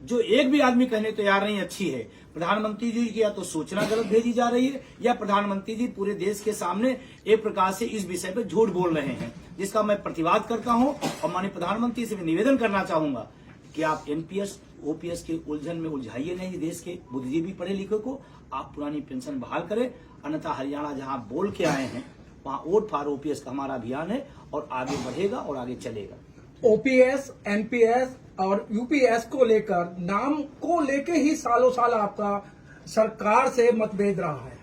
जो एक भी आदमी कहने तैयार नहीं अच्छी है। प्रधानमंत्री जी की या तो सूचना गलत भेजी जा रही है या प्रधानमंत्री जी पूरे देश के सामने एक प्रकार से इस विषय पे झूठ बोल रहे हैं, जिसका मैं प्रतिवाद करता हूं। और माननीय प्रधानमंत्री से मैं निवेदन करना चाहूंगा कि आप एनपीएस ओपीएस के उलझन में उलझाइए नहीं देश के बुद्धिजीवी पढ़े लिखे को। आप पुरानी पेंशन बहाल करें, अन्यथा हरियाणा जहां बोल के आए हैं वहां वोट फॉर ओपीएस का हमारा अभियान है और आगे बढ़ेगा और आगे चलेगा। ओपीएस, एनपीएस और यूपीएस को लेकर नाम को लेके ही सालों साल आपका सरकार से मतभेद रहा है।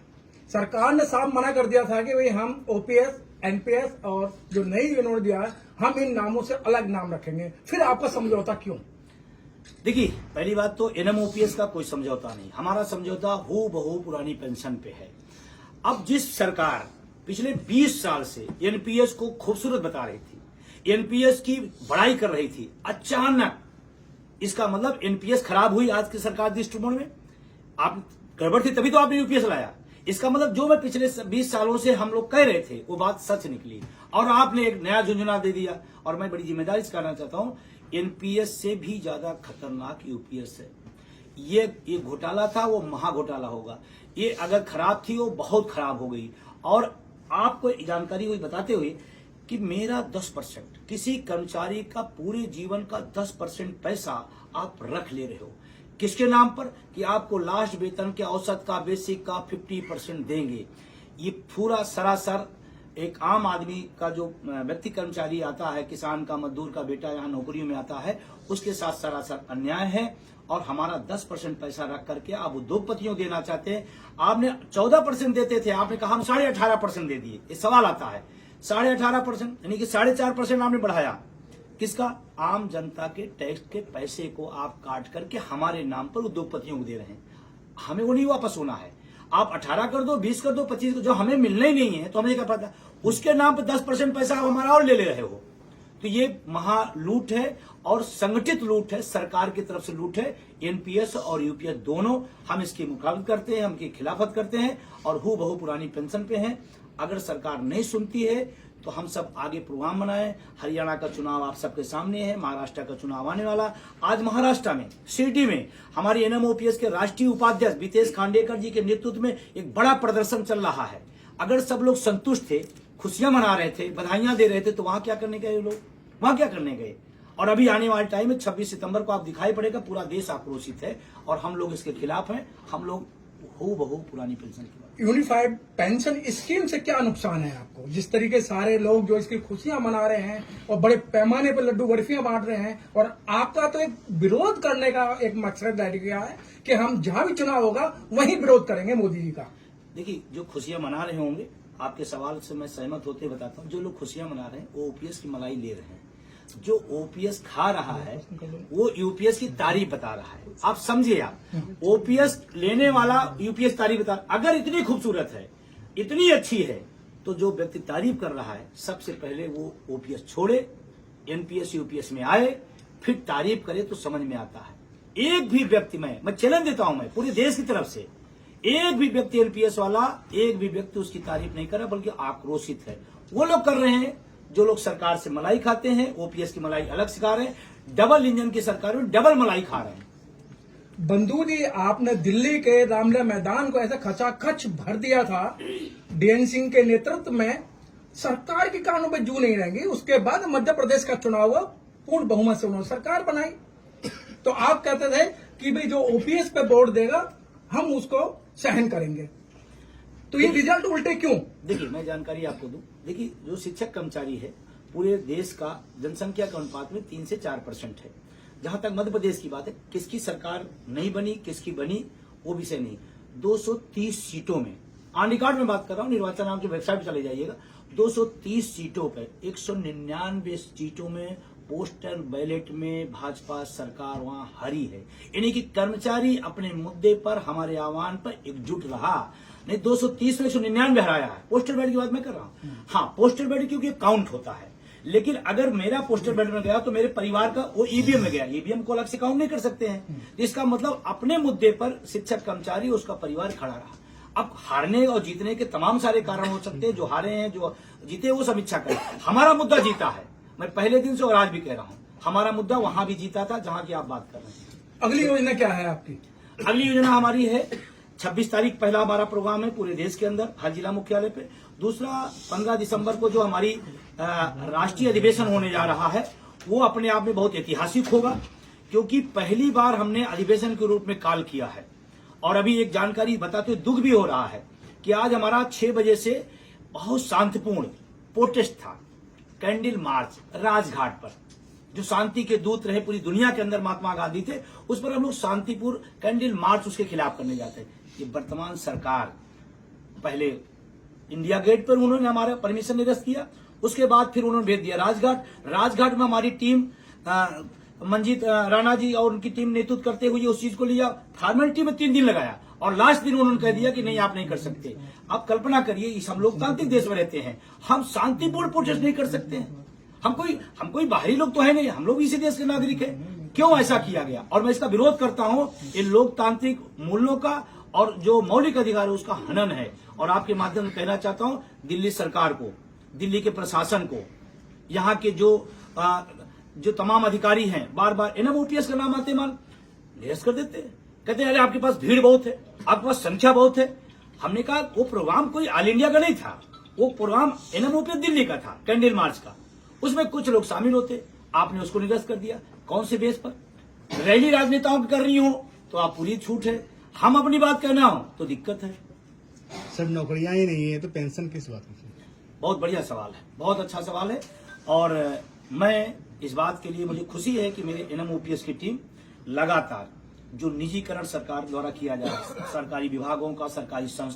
सरकार ने साफ मना कर दिया था कि भाई हम ओपीएस, एनपीएस और जो नई इन्होंने दिया है हम इन नामों से अलग नाम रखेंगे। फिर आपका समझौता क्यों? देखिए, पहली बात तो एनएमओपीएस का कोई समझौता नहीं, हमारा समझौता हूबहू पुरानी पेंशन पे है। अब जिस सरकार पिछले 20 साल से एनपीएस को खूबसूरत बता रही थी, एनपीएस की बड़ाई कर रही थी, अचानक इसका मतलब एनपीएस खराब हुई आज की सरकार दृष्टिकोण में। आप गड़बड़ थी तभी तो आपने यूपीएस लाया। इसका मतलब जो मैं पिछले 20 सालों से हम लोग कह रहे थे वो बात सच निकली और आपने एक नया झुंझुना दे दिया। और मैं बड़ी जिम्मेदारी से कहना चाहता हूं, एनपीएस से भी ज्यादा खतरनाक यूपीएस है। ये घोटाला था, वो महा घोटाला होगा। ये अगर खराब थी वो बहुत खराब हो गई। और आपको जानकारी हुई बताते हुए कि मेरा 10%, किसी कर्मचारी का पूरे जीवन का 10% पैसा आप रख ले रहे हो। किसके नाम पर? कि आपको लास्ट वेतन के औसत का, बेसिक का 50% देंगे। ये पूरा सरासर एक आम आदमी का जो व्यक्ति कर्मचारी आता है, किसान का, मजदूर का बेटा यहाँ नौकरियों में आता है, उसके साथ सरासर अन्याय है। और हमारा 10% पैसा रख करके आप उद्योगपतियों देना चाहते हैं। आपने 14% देते थे, आपने कहा हम 18.5% दे दिए। ये सवाल आता है, 18.5% यानी कि 4.5% आपने बढ़ाया। किसका? आम जनता के टैक्स के पैसे को आप काट करके हमारे नाम पर उद्योगपतियों को दे रहे हैं। हमें वो नहीं वापस होना है। आप 18 कर दो, 20 कर दो, 25 कर दो, जो हमें मिलना ही नहीं है तो हमें क्या पता। उसके नाम पर 10% पैसा आप हमारा और ले रहे हो। तो ये महा लूट है और संगठित लूट है, सरकार की तरफ से लूट है। एनपीएस और यूपीएस दोनों हम इसकी मुखालफत करते हैं, हम इसकी खिलाफत करते हैं और हूबहू पुरानी पेंशन पे हैं। अगर सरकार नहीं सुनती है तो हम सब आगे प्रोग्राम बनाएं। हरियाणा का चुनाव आप सबके सामने है, महाराष्ट्र का चुनाव आने वाला। आज महाराष्ट्र में शिरडी में हमारी एनएमओपीएस के राष्ट्रीय उपाध्यक्ष बीतेश खांडेकर जी के नेतृत्व में एक बड़ा प्रदर्शन चल रहा है। अगर सब लोग संतुष्ट थे, खुशियां मना रहे थे, बधाइयां दे रहे थे, तो वहां क्या करने गए लोग? वहां क्या करने गए? और अभी आने वाले टाइम में 26 सितंबर को आप दिखाई पड़ेगा, पूरा देश आक्रोशित है और हम लोग इसके खिलाफ हैं। हम लोग हूबहू पुरानी पेंशन की बात। यूनिफाइड पेंशन स्कीम से क्या नुकसान है आपको? जिस तरीके सारे लोग जो इसकी खुशियां मना रहे हैं और बड़े पैमाने पर लड्डू बर्फियां बांट रहे हैं, और आपका तो एक विरोध करने का एक मकसद बैठ गया है कि हम जहां भी चुनाव होगा वहीं विरोध करेंगे मोदी जी का। देखिए, जो खुशियां मना रहे होंगे, आपके सवाल से मैं सहमत होते बताता हूं, जो लोग खुशियां मना रहे हैं वो ओपीएस की मलाई ले रहे हैं। जो ओपीएस खा रहा है वो यूपीएस की तारीफ बता रहा है। आप समझिए, आप ओपीएस लेने वाला यूपीएस तारीफ बता। अगर इतनी खूबसूरत है, इतनी अच्छी है, तो जो व्यक्ति तारीफ कर रहा है सबसे पहले वो ओपीएस छोड़े, एनपीएस यूपीएस में आए, फिर तारीफ करे तो समझ में आता है। एक भी व्यक्ति, मैं चैलेंज देता हूं, मैं पूरे देश की तरफ से, एक भी व्यक्ति एनपीएस वाला, एक भी व्यक्ति उसकी तारीफ नहीं कर रहा बल्कि आक्रोशित है। वो लोग कर रहे हैं जो लोग सरकार से मलाई खाते हैं, ओपीएस की मलाई अलग सिखा रहे हैं। डबल इंजन की सरकार में डबल मलाई खा रहे हैं। बंधु जी, आपने दिल्ली के रामलीला मैदान को ऐसा खचाखच भर दिया था डीएन सिंह के नेतृत्व में। सरकार के कानों पे जू नहीं रहेंगी। उसके बाद मध्य प्रदेश का चुनाव हुआ, पूर्ण बहुमत से उन्होंने सरकार बनाई। तो आप कहते थे कि भाई जो ओपीएस पे वोट देगा हम उसको सहन करेंगे, तो ये रिजल्ट उल्टे क्यों? देखिए, मैं जानकारी आपको दूं। देखिए, जो शिक्षक कर्मचारी है पूरे देश का जनसंख्या के अनुपात में 3 से 4% है। जहां तक मध्य प्रदेश की बात है, किसकी सरकार नहीं बनी, किसकी बनी, वो विषय नहीं। 230 सीटों में, ऑन रिकॉर्ड में बात कर रहा हूं, निर्वाचन आयोग की वेबसाइट पर चले जाइएगा, 230 सीटों पर 199 सीटों में पोस्टल बैलेट में भाजपा सरकार वहां हारी है। यानी कि कर्मचारी अपने मुद्दे पर, हमारे आह्वान पर एकजुट रहा। नहीं, 230 में 199 हराया है। पोस्टल बैलेट की बात मैं कर रहा हूं। हाँ, पोस्टल बैलेट क्योंकि काउंट होता है, लेकिन अगर मेरा पोस्टल बैलेट में गया तो मेरे परिवार का वो ईवीएम में गया। ईवीएम को अलग से काउंट नहीं कर सकते हैं। इसका मतलब अपने मुद्दे पर शिक्षक कर्मचारी, उसका परिवार खड़ा रहा। अब हारने और जीतने के तमाम सारे कारण हो सकते हैं। जो हारे हैं, जो जीते, वो समीक्षा करें। हमारा मुद्दा जीता है। मैं पहले दिन से और आज भी कह रहा हूं, हमारा मुद्दा वहां भी जीता था जहां की आप बात कर रहे हैं। अगली योजना क्या है आपकी? अगली योजना हमारी है 26 तारीख पहला हमारा प्रोग्राम है पूरे देश के अंदर हर जिला मुख्यालय पे। दूसरा 15 दिसंबर को जो हमारी राष्ट्रीय अधिवेशन होने जा रहा है वो अपने आप में बहुत ऐतिहासिक होगा, क्योंकि पहली बार हमने अधिवेशन के रूप में कॉल किया है। और अभी एक जानकारी बताते हुए दुख भी हो रहा है कि आज हमारा 6 बजे से बहुत शांतिपूर्ण प्रोटेस्ट था, कैंडल मार्च राजघाट पर, जो शांति के दूत रहे पूरी दुनिया के अंदर महात्मा गांधी थे, उस पर हम लोग शांतिपूर्ण कैंडल मार्च उसके खिलाफ करने जाते हैं। ये वर्तमान सरकार पहले इंडिया गेट पर उन्होंने हमारा परमिशन निरस्त किया, उसके बाद फिर उन्होंने भेज दिया राजघाट। राजघाट में हमारी टीम मंजीत राणा जी और उनकी टीम नेतृत्व करते हुए उस चीज को लिया, फॉर्मेलिटी में 3 दिन लगाया और लास्ट दिन उन्होंने कह दिया कि नहीं आप नहीं कर सकते। आप कल्पना करिए, इस हम लोकतांत्रिक देश में रहते हैं, हम शांतिपूर्ण प्रोटेस्ट नहीं कर सकते हैं। हम कोई बाहरी लोग तो है नहीं, हम लोग इसी देश के नागरिक हैं। क्यों ऐसा किया गया? और मैं इसका विरोध करता हूं। इन लोकतांत्रिक मूल्यों का और जो मौलिक अधिकार है उसका हनन है। और आपके माध्यम से कहना चाहता हूं दिल्ली सरकार को, दिल्ली के प्रशासन को, यहाँ के जो तमाम अधिकारी हैं, बार बार एनएमओपीएस का नाम आते मान निरस्त कर देते हैं। कहते हैं अरे आपके पास भीड़ बहुत है, आपके पास संख्या बहुत है। हमने कहा वो प्रोग्राम कोई ऑल इंडिया का नहीं था, वो प्रोग्राम एनएमओपीएस दिल्ली का था, कैंडल मार्च का। उसमें कुछ लोग शामिल होते, आपने उसको निरस्त कर दिया। कौन से बेस पर? रैली राजनेताओं की कर रही हो तो आप पूरी छूट है, हम अपनी बात कहना हो तो दिक्कत है। सर नौकरियां ही नहीं है तो पेंशन किस बात की? बहुत बढ़िया सवाल है, बहुत अच्छा सवाल है। और मैं इस बात के लिए मुझे खुशी है कि मेरे एनएमओपीएस की टीम लगातार जो निजीकरण सरकार द्वारा किया जा रहा है, सरकारी विभागों का, सरकारी संस्था